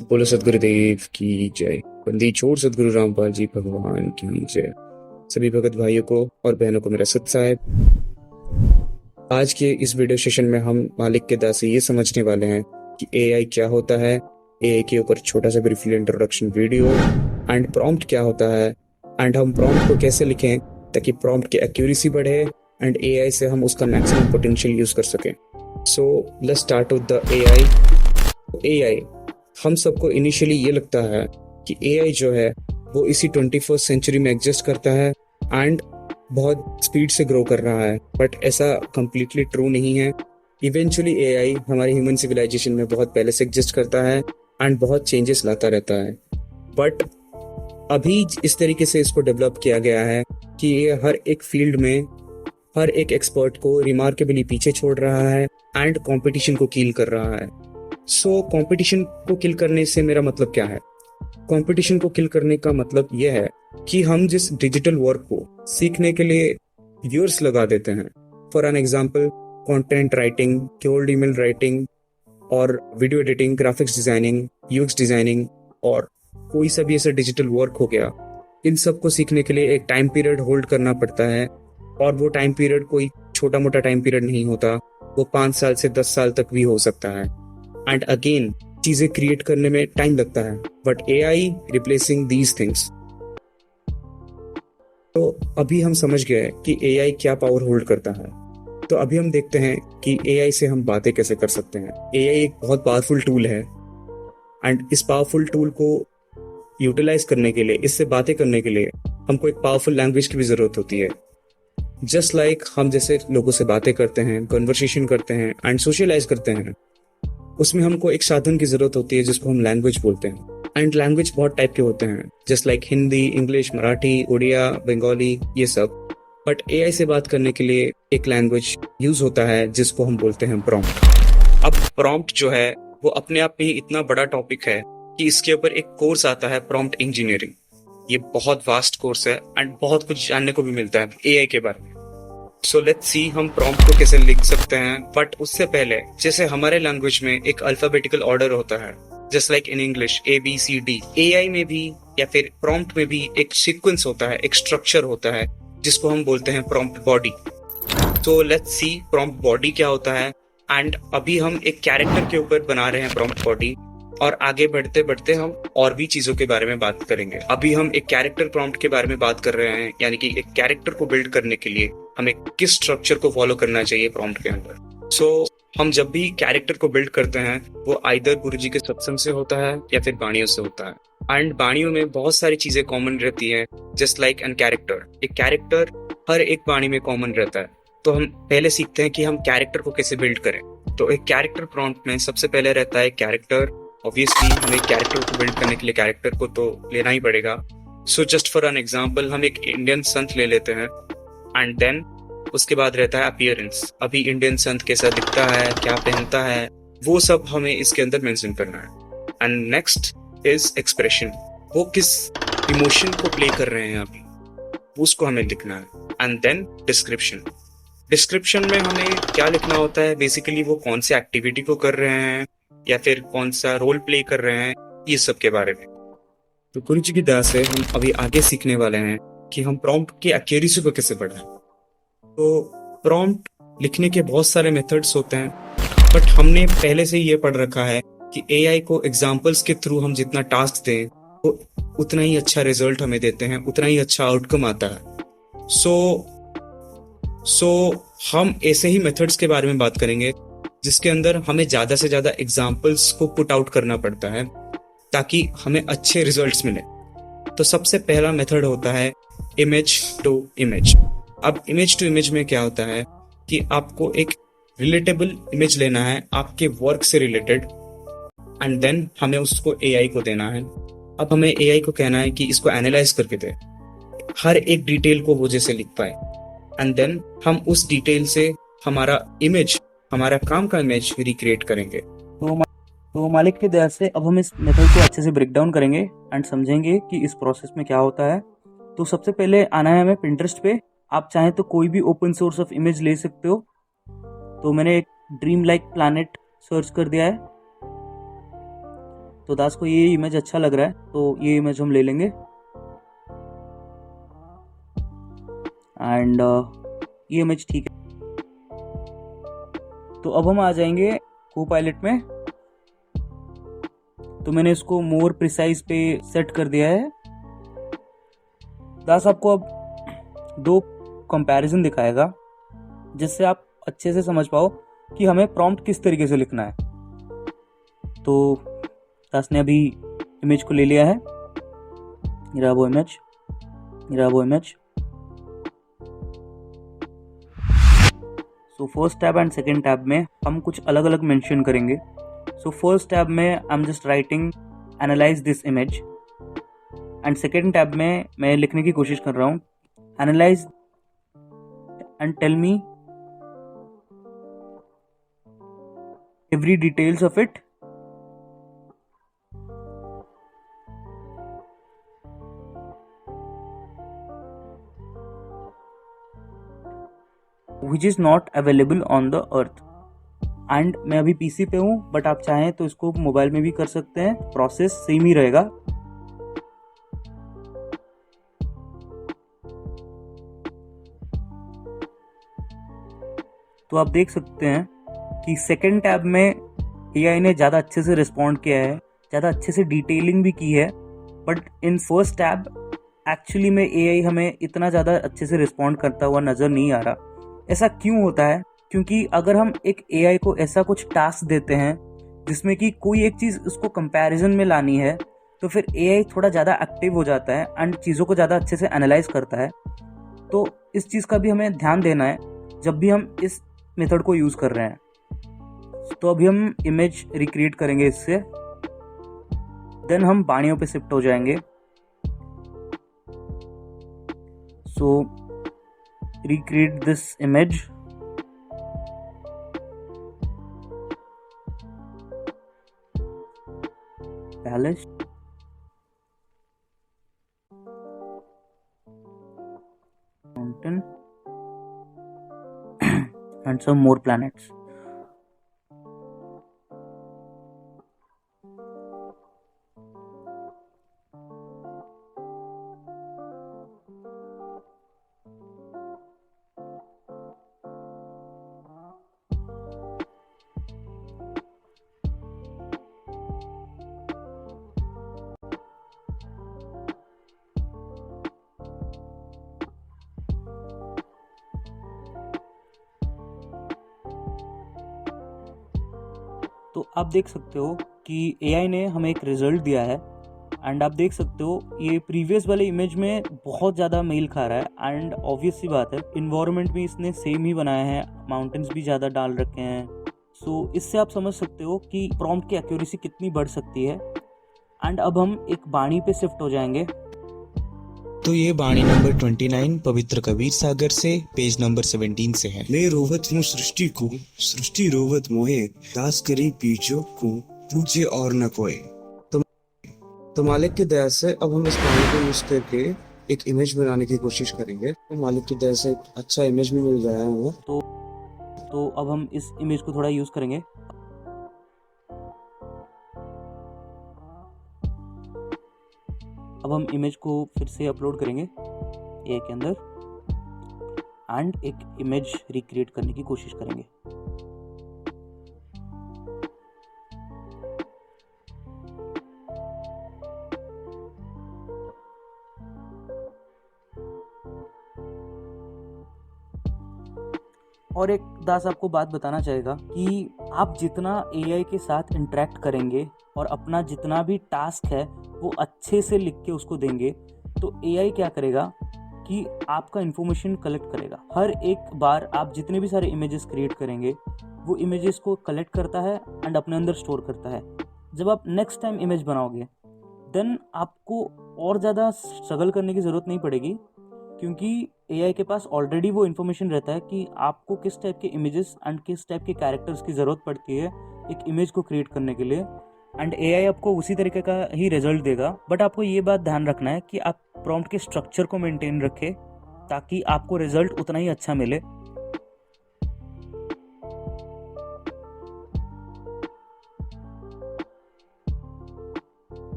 बोलो सदगुरुदेव की जय। बंदी छोड़ सदगुरु रामपाल जी भगवान की जय। सभी भगत भाइयों को और बहनों को मेरा सत साहेब। आज के इस वीडियो सेशन में हम मालिक के दास से ये समझने वाले हैं कि एआई क्या होता है, एआई के ऊपर छोटा सा briefly introduction video, and prompt क्या होता है, एंड हम प्रॉम्प्ट को कैसे लिखें ताकि प्रॉम्प्ट की एक्यूरेसी बढ़े एंड एआई से हम उसका मैक्सिमम पोटेंशियल यूज कर सकें। So let's start with the AI. AI हम सबको इनिशियली ये लगता है कि एआई जो है वो इसी 21st सेंचुरी में एग्जिस्ट करता है एंड बहुत स्पीड से ग्रो कर रहा है, बट ऐसा कंप्लीटली ट्रू नहीं है। इवेंचुअली एआई हमारी ह्यूमन सिविलाइजेशन में बहुत पहले से एग्जिस्ट करता है एंड बहुत चेंजेस लाता रहता है, बट अभी इस तरीके से इसको डेवलप किया गया है कि ये हर एक फील्ड में हर एक एक्सपर्ट को रिमार्केबली पीछे छोड़ रहा है एंड कंपटीशन को किल कर रहा है। सो कंपटीशन को किल करने से मेरा मतलब क्या है? कंपटीशन को किल करने का मतलब यह है कि हम जिस डिजिटल वर्क को सीखने के लिए ईयर्स लगा देते हैं, for an example content writing, cold email writing और video editing, graphics designing, UX designing और कोई सा भी ऐसा डिजिटल वर्क हो गया, इन सब को सीखने के लिए एक टाइम पीरियड होल्ड करना पड़ता है। और वो टाइम पीरियड कोई छोटा मोटा टाइम पीरियड नहीं होता, वो 5 साल से 10 साल तक भी हो सकता है। एंड अगेन चीजें क्रिएट करने में टाइम लगता है, but AI replacing these things. तो अभी हम समझ गए कि एआई क्या पावर होल्ड करता है। तो अभी हम देखते हैं कि एआई से हम बातें कैसे कर सकते हैं। एआई एक बहुत पावरफुल टूल है एंड इस पावरफुल टूल को यूटिलाइज करने के लिए, इससे बातें करने के लिए हमको एक पावरफुल लैंग्वेज की भी जरूरत होती है। जस्ट लाइक हम जैसे लोगों से बातें करते हैं, कन्वर्सेशन करते हैं एंड सोशलाइज करते हैं, उसमें हमको एक साधन की जरूरत होती है जिसको हम लैंग्वेज बोलते हैं। एंड लैंग्वेज बहुत टाइप के होते हैं, just like Hindi, English, Marathi, Oriya, Bengali, ये सब। बट एआई से बात करने के लिए एक लैंग्वेज यूज होता है जिसको हम बोलते हैं प्रॉम्प्ट। अब प्रॉम्प्ट जो है वो अपने आप में ही इतना बड़ा टॉपिक है कि इसके ऊपर एक कोर्स आता है, प्रॉम्प्ट इंजीनियरिंग। ये बहुत वास्ट कोर्स है एंड बहुत कुछ जानने को भी मिलता है एआई के बारे में। सो लेट्स सी हम प्रॉम्प्ट को कैसे लिख सकते हैं। बट उससे पहले, जैसे हमारे लैंग्वेज में एक अल्फाबेटिकल ऑर्डर होता है, just like in English ABCD, AI में भी या फिर प्रॉम्प्ट में भी एक सीक्वेंस होता है, एक स्ट्रक्चर होता है जिसको हम बोलते हैं प्रॉम्प्ट बॉडी। तो लेट्स सी प्रॉम्प्ट बॉडी क्या होता है। एंड अभी हम एक कैरेक्टर के ऊपर बना रहे हैं प्रॉम्प्ट बॉडी, और आगे बढ़ते बढ़ते हम और भी चीजों के बारे में बात करेंगे। अभी हम एक कैरेक्टर प्रॉम्प्ट के बारे में बात कर रहे हैं, यानी कि एक कैरेक्टर को बिल्ड करने के लिए हमें किस स्ट्रक्चर को फॉलो करना चाहिए प्रॉम्प्ट के अंदर। सो हम जब भी कैरेक्टर को बिल्ड करते हैं वो आइदर गुरुजी के सत्संग से होता है या फिर बाणियों से होता है। एंड बाणियों में बहुत सारी चीजें कॉमन रहती हैं, जस्ट लाइक एन कैरेक्टर। एक कैरेक्टर हर एक बाणी में कॉमन रहता है। तो हम पहले सीखते हैं कि हम कैरेक्टर को कैसे बिल्ड करें। तो एक कैरेक्टर प्रॉम्प्ट में सबसे पहले रहता है कैरेक्टर। ऑब्वियसली हमें कैरेक्टर को बिल्ड करने के लिए कैरेक्टर को तो लेना ही पड़ेगा। So just for an example हम एक इंडियन संत ले लेते हैं एंड देन उसके बाद रहता है अपीयरेंस। अभी इंडियन संत कैसा दिखता है, क्या पहनता है, वो सब हमें इसके अंदर मेंशन करना है। एंड नेक्स्ट इज एक्सप्रेशन, वो किस इमोशन को प्ले कर रहे हैं अभी, उसको हमें लिखना है। And then description. डिस्क्रिप्शन में हमें क्या लिखना होता है, बेसिकली वो कौन सी एक्टिविटी को कर रहे हैं या फिर कौन सा रोल प्ले कर रहे हैं, ये सब के बारे में। तो गुरु जी की दया से हम अभी आगे सीखने वाले हैं कि हम प्रॉम्प्ट की एक्यूरेसी को कैसे बढ़ाएं। तो प्रॉम्प्ट लिखने के बहुत सारे मेथड्स होते हैं, बट हमने पहले से ये पढ़ रखा है कि एआई को एग्जांपल्स के थ्रू हम जितना टास्क दें वो उतना ही अच्छा रिजल्ट हमें देते हैं, उतना ही अच्छा आउटकम आता है। सो हम ऐसे ही मेथड्स के बारे में बात करेंगे जिसके अंदर हमें ज्यादा से ज्यादा एग्जांपल्स को पुट आउट करना पड़ता है ताकि हमें अच्छे रिजल्ट्स मिले। तो सबसे पहला मेथड होता है इमेज टू इमेज। अब इमेज टू इमेज में क्या होता है कि आपको एक रिलेटेबल इमेज लेना है आपके वर्क से रिलेटेड, एंड देन हमें उसको एआई को देना है। अब हमें एआई को कहना है कि इसको एनालाइज करके दे, हर एक डिटेल को वो जैसे लिख पाए, एंड देन हम उस डिटेल से हमारा इमेज, हमारा काम का इमेज रिक्रिएट करेंगे। तो मालिक की दया से अब हम इस मेथड को अच्छे से ब्रेक डाउन करेंगे एंड समझेंगे कि इस प्रोसेस में क्या होता है। तो सबसे पहले आना है हमें पिंटरेस्ट पे। आप चाहें तो कोई भी ओपन सोर्स ऑफ इमेज ले सकते हो। तो मैंने एक ड्रीम लाइक प्लैनेट सर्च कर दिया है। तो दास को ये इमेज अच्छा लग रहा है, तो ये इमेज हम ले लेंगे एंड ये इमेज ठीक है। तो अब हम आ जाएंगे कोपायलट में। तो मैंने इसको मोर प्रिसाइज पे सेट कर दिया है। दास आपको अब दो कंपैरिजन दिखाएगा जिससे आप अच्छे से समझ पाओ कि हमें प्रॉम्प्ट किस तरीके से लिखना है। तो दास ने अभी इमेज को ले लिया है, ये वो image. So first tab and second tab में हम कुछ अलग अलग मेंशन करेंगे। सो फर्स्ट टैब में I am just writing analyse this image and second tab में मैं लिखने की कोशिश कर रहा हूँ analyse and tell me every details of it. Which is not available on the earth. And मैं अभी पीसी पे हूं, बट आप चाहें तो इसको मोबाइल में भी कर सकते हैं, प्रोसेस सेम ही रहेगा। तो आप देख सकते हैं कि सेकेंड टैब में एआई ने ज़्यादा अच्छे से रिस्पॉन्ड किया है, ज़्यादा अच्छे से डिटेलिंग भी की है। But in first tab actually में एआई हमें इतना ज़्यादा अच्छे से रिस्पॉन्ड करता हुआ नज़र नहीं आ रहा। ऐसा क्यों होता है? क्योंकि अगर हम एक एआई को ऐसा कुछ टास्क देते हैं जिसमें कि कोई एक चीज़ उसको कंपैरिजन में लानी है, तो फिर एआई थोड़ा ज़्यादा एक्टिव हो जाता है एंड चीज़ों को ज़्यादा अच्छे से एनालाइज करता है। तो इस चीज़ का भी हमें ध्यान देना है जब भी हम इस मेथड को यूज़ कर रहे हैं। तो अभी हम इमेज रिक्रिएट करेंगे इससे, देन हम बाणियों पे शिफ्ट हो जाएंगे। सो recreate this image, palace, mountain and some more planets. तो आप देख सकते हो कि एआई ने हमें एक रिजल्ट दिया है एंड आप देख सकते हो ये प्रीवियस वाले इमेज में बहुत ज़्यादा मेल खा रहा है। एंड ऑब्वियस सी बात है, इन्वायरमेंट भी इसने सेम ही बनाया है, माउंटेन्स भी ज़्यादा डाल रखे हैं। सो इससे आप समझ सकते हो कि प्रॉम्प्ट की एक्यूरेसी कितनी बढ़ सकती है। एंड अब हम एक बाणी पे शिफ्ट हो जाएंगे। तो ये बाणी नंबर 29 पवित्र कबीर सागर से पेज नंबर 17 से है। मैं रोवत हूँ सृष्टि को, सृष्टि रोवत मोहे, दास करी बीजों को, पूजे और न कोई। तो मालिक की दया से अब हम इस बाणी को यूज करके एक इमेज बनाने की कोशिश करेंगे। तो मालिक की दया से अच्छा इमेज भी मिल गया है हमें। तो अब हम इस इमेज को थोड़ा यूज करेंगे। अब हम इमेज को फिर से अपलोड करेंगे एआई के अंदर एंड एक इमेज रिक्रिएट करने की कोशिश करेंगे। और एक दास आपको बात बताना चाहेगा कि आप जितना एआई के साथ इंटरेक्ट करेंगे और अपना जितना भी टास्क है वो अच्छे से लिख के उसको देंगे, तो एआई क्या करेगा कि आपका इन्फॉर्मेशन कलेक्ट करेगा। हर एक बार आप जितने भी सारे इमेजेस क्रिएट करेंगे वो इमेजेस को कलेक्ट करता है एंड अपने अंदर स्टोर करता है। जब आप नेक्स्ट टाइम इमेज बनाओगे देन आपको और ज़्यादा स्ट्रगल करने की ज़रूरत नहीं पड़ेगी, क्योंकि एआई के पास ऑलरेडी वो इन्फॉर्मेशन रहता है कि आपको किस टाइप के इमेजेस एंड किस टाइप के कैरेक्टर्स की ज़रूरत पड़ती है एक इमेज को क्रिएट करने के लिए। एंड एआई आपको उसी तरीके का ही रिजल्ट देगा। बट आपको ये बात ध्यान रखना है कि आप प्रॉम्प्ट के स्ट्रक्चर को मेंटेन रखें ताकि आपको रिजल्ट उतना ही अच्छा मिले।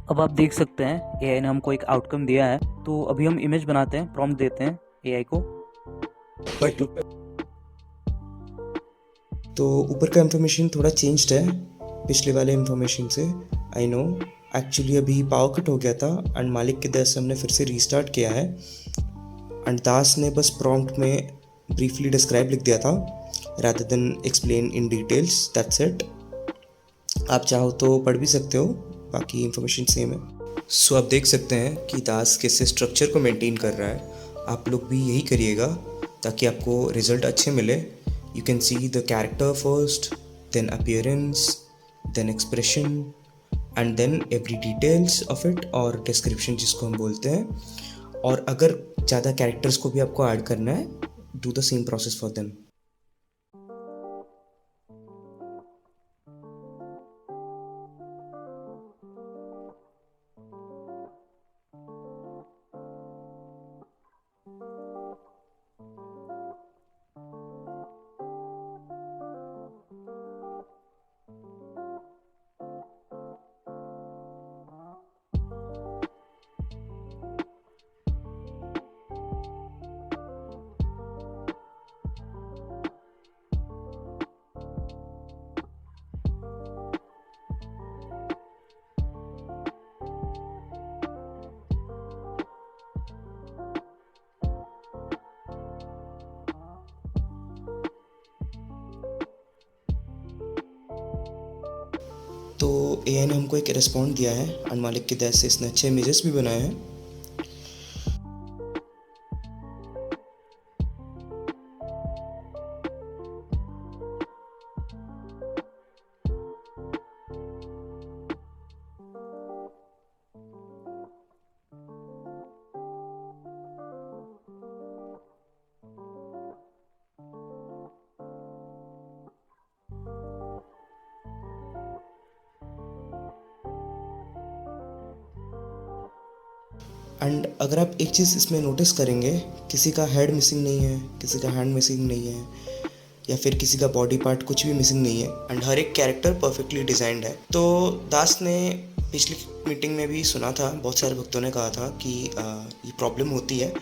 अब आप देख सकते हैं एआई ने हमको एक आउटकम दिया है। तो अभी हम इमेज बनाते हैं, प्रॉम्प्ट देते हैं एआई को। बट तो ऊपर का इंफॉर्मेशन थोड़ा चेंज्ड है पिछले वाले इंफॉर्मेशन से, आई नो। एक्चुअली अभी पावर कट हो गया था एंड मालिक की दया से हमने फिर से रीस्टार्ट किया है एंड दास ने बस प्रॉम्प्ट में ब्रीफली डिस्क्राइब लिख दिया था rather than explain in details, that's it। आप चाहो तो पढ़ भी सकते हो, बाकी इंफॉर्मेशन सेम है। सो आप देख सकते हैं कि दास कैसे स्ट्रक्चर को मेंटेन कर रहा है। आप लोग भी यही करिएगा ताकि आपको रिजल्ट अच्छे मिले। You can see the character first, then appearance, then expression and then every details of it, और डिस्क्रिप्शन जिसको हम बोलते हैं। और अगर ज़्यादा कैरेक्टर्स को भी आपको ऐड करना है, do the same process for them. तो एआई ने हमको एक रिस्पॉन्ड दिया है एंड मालिक की दया से इसने अच्छे इमेजेस भी बनाए हैं। एंड अगर आप एक चीज़ इसमें नोटिस करेंगे, किसी का हेड मिसिंग नहीं है, किसी का हैंड मिसिंग नहीं है, या फिर किसी का बॉडी पार्ट कुछ भी मिसिंग नहीं है एंड हर एक कैरेक्टर परफेक्टली डिजाइंड है। तो दास ने पिछली मीटिंग में भी सुना था, बहुत सारे भक्तों ने कहा था कि ये प्रॉब्लम होती है।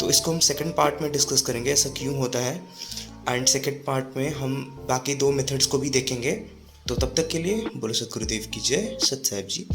तो इसको हम सेकंड पार्ट में डिस्कस करेंगे, ऐसा क्यों होता है, एंड सेकंड पार्ट में हम बाकी दो मेथड्स को भी देखेंगे। तो तब तक के लिए बोलो सतगुरुदेव की जय, सत साहिब जी।